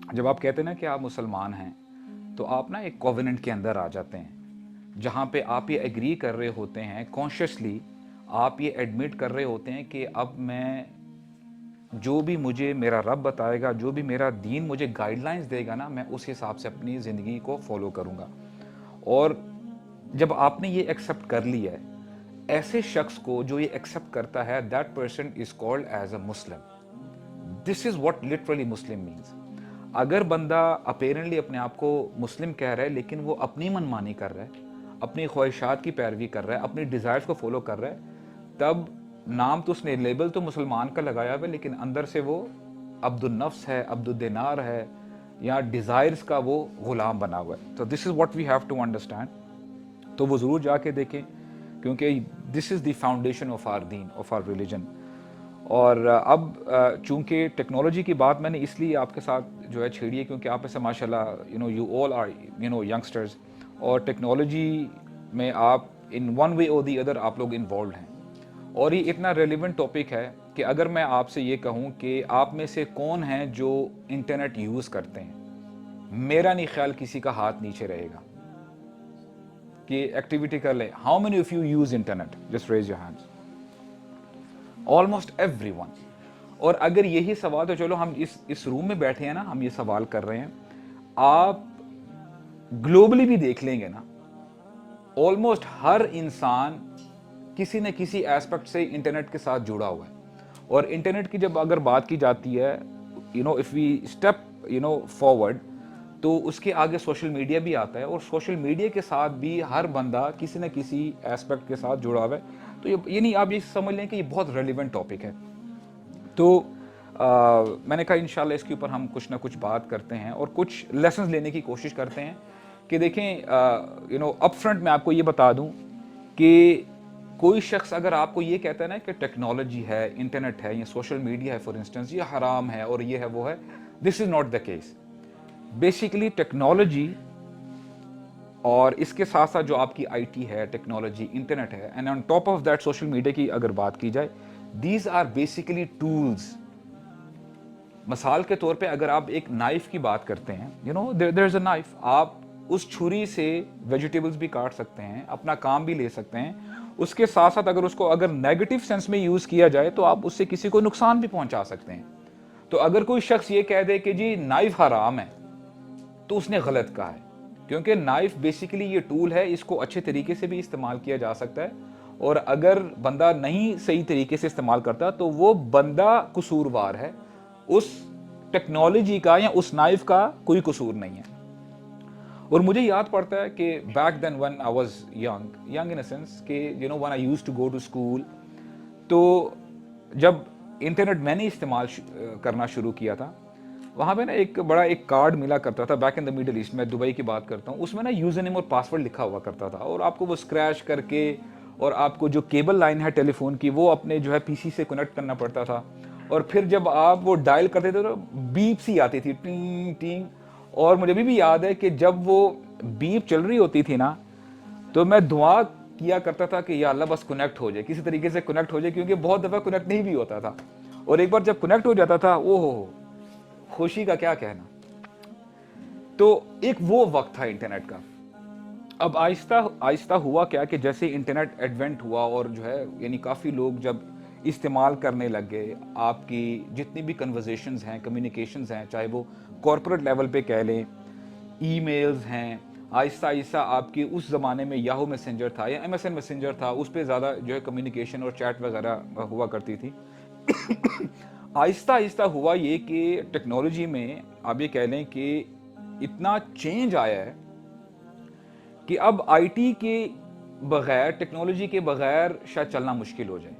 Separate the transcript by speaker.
Speaker 1: जब आप कहते हैं ना कि आप मुसलमान हैं, तो आप ना एक कोवेनेंट के अंदर आ जाते हैं, जहाँ पे आप ये एग्री कर रहे होते हैं कॉन्शियसली, आप ये एडमिट कर रहे होते हैं कि अब मैं जो भी मुझे मेरा रब बताएगा, जो भी मेरा दीन मुझे गाइडलाइंस देगा ना, मैं उस हिसाब से अपनी ज़िंदगी को फॉलो करूँगा। और जब आपने ये एक्सेप्ट कर लिया है, ऐसे शख्स को जो ये एक्सेप्ट करता है, that person is called as a Muslim. This is what literally Muslim means. अगर बंदा अपेरेंटली अपने आप को मुस्लिम कह रहा है, लेकिन वो अपनी मनमानी कर रहा है, अपनी ख्वाहिशात की पैरवी कर रहा है, अपनी डिज़ायर्स को फॉलो कर रहा है, तब नाम तो उसने, लेबल तो मुसलमान का लगाया हुआ है, लेकिन अंदर से वो अब्दुल नफ्स है, अब्दुल दिनार है, या डिज़ायर्स का वो ग़ुलाम बना हुआ है। तो this is what we have to understand. तो वो ज़रूर जाके देखें, क्योंकि this is the foundation of our दीन, ऑफ आर रिलीजन। और अब चूंकि टेक्नोलॉजी की बात मैंने इसलिए आपके साथ जो है छेड़ी है, क्योंकि आप ऐसे माशाल्लाह यू ऑल आर यंगस्टर्स, और टेक्नोलॉजी में आप इन वन वे और दी अदर आप लोग इन्वॉल्व हैं। और ये इतना रेलिवेंट टॉपिक है कि अगर मैं आपसे ये कहूँ कि आप में से कौन हैं जो इंटरनेट यूज़ करते हैं, मेरा नहीं ख्याल किसी का हाथ नीचे रहेगा कि एक्टिविटी कर ले। How many of you use internet? Just raise your hands. Almost everyone. और अगर यही सवाल, तो चलो हम इस रूम में बैठे हैं ना, हम ये सवाल कर रहे हैं, आप ग्लोबली भी देख लेंगे ना, ऑलमोस्ट हर इंसान किसी न किसी एस्पेक्ट से इंटरनेट के साथ जुड़ा हुआ है। और इंटरनेट की जब अगर बात की जाती है, इफ़ वी स्टेप फॉरवर्ड, तो उसके आगे सोशल मीडिया भी आता है, और सोशल मीडिया के साथ भी हर बंदा किसी न किसी एस्पेक्ट के साथ जुड़ा हुआ है। तो ये नहीं, आप ये समझ लें कि ये बहुत रेलिवेंट टॉपिक है। तो मैंने कहा इंशाल्लाह इसके ऊपर हम कुछ ना कुछ बात करते हैं और कुछ लेसन्स लेने की कोशिश करते हैं। कि देखें, अप फ्रंट मैं आपको ये बता दूं कि कोई शख्स अगर आपको ये कहता है ना कि टेक्नोलॉजी है, इंटरनेट है, या सोशल मीडिया है फॉर इंस्टेंस, ये हराम है और ये है वो है, this is not the case. Basically technology और इसके साथ साथ जो आपकी आईटी है, टेक्नोलॉजी, इंटरनेट है, and on top of that social media की अगर बात की जाए, दीज आर बेसिकली टूल्स। मिसाल के तौर पे अगर आप एक नाइफ की बात करते हैं, देयर इज अ नाइफ, आप उस छुरी से वेजिटेबल्स भी काट सकते हैं, अपना काम भी ले सकते हैं। उसके साथ साथ अगर उसको अगर नेगेटिव सेंस में यूज किया जाए तो आप उससे किसी को नुकसान भी पहुंचा सकते हैं। तो अगर कोई शख्स ये कह दे कि जी नाइफ हराम है, तो उसने गलत कहा है, क्योंकि नाइफ बेसिकली ये टूल है, इसको अच्छे तरीके से भी इस्तेमाल किया जा सकता है। और अगर बंदा नहीं सही तरीके से इस्तेमाल करता तो वो बंदा कसूरवार है, उस टेक्नोलॉजी का या उस नाइफ का कोई कसूर नहीं है। और मुझे याद पड़ता है कि back then when I was young in a sense कि when I used to go to school, तो जब इंटरनेट मैंने इस्तेमाल करना शुरू किया था, वहाँ पे ना एक कार्ड मिला करता था back in the middle east, मैं दुबई की बात करता हूँ, उसमें ना यूज़र नेम और पासवर्ड लिखा हुआ करता था, और आपको वो स्क्रैच करके, और आपको जो केबल लाइन है टेलीफोन की, वो अपने जो है पीसी से कनेक्ट करना पड़ता था। और फिर जब आप वो डायल करते थे तो बीप सी आती थी, टिंग टिंग। और मुझे अभी भी याद है कि जब वो बीप चल रही होती थी ना, तो मैं दुआ किया करता था कि या अल्लाह बस कनेक्ट हो जाए, किसी तरीके से कनेक्ट हो जाए, क्योंकि बहुत दफ़ा कनेक्ट नहीं भी होता था। और एक बार जब कनेक्ट हो जाता था, ओहो, खुशी का क्या कहना। तो एक वो वक्त था इंटरनेट का। अब आहिस्ता आहिस्ता हुआ क्या कि जैसे इंटरनेट एडवेंट हुआ, और जो है यानी काफ़ी लोग जब इस्तेमाल करने लग गए, आपकी जितनी भी कन्वर्जेशंस हैं, कम्युनिकेशंस हैं, चाहे वो कॉरपोरेट लेवल पे कह लें, ईमेल्स हैं, आहिस्ता आहिस्ता आपकी उस ज़माने में याहू मैसेंजर था या एमएसएन मैसेंजर था, उस पर ज़्यादा जो है कम्युनिकेशन और चैट वगैरह हुआ करती थी। आहिस्ता आहिस्ता हुआ ये कि टेक्नोलॉजी में आप ये कह लें कि इतना चेंज आया है कि अब आईटी के बगैर, टेक्नोलॉजी के बगैर शायद चलना मुश्किल हो जाए।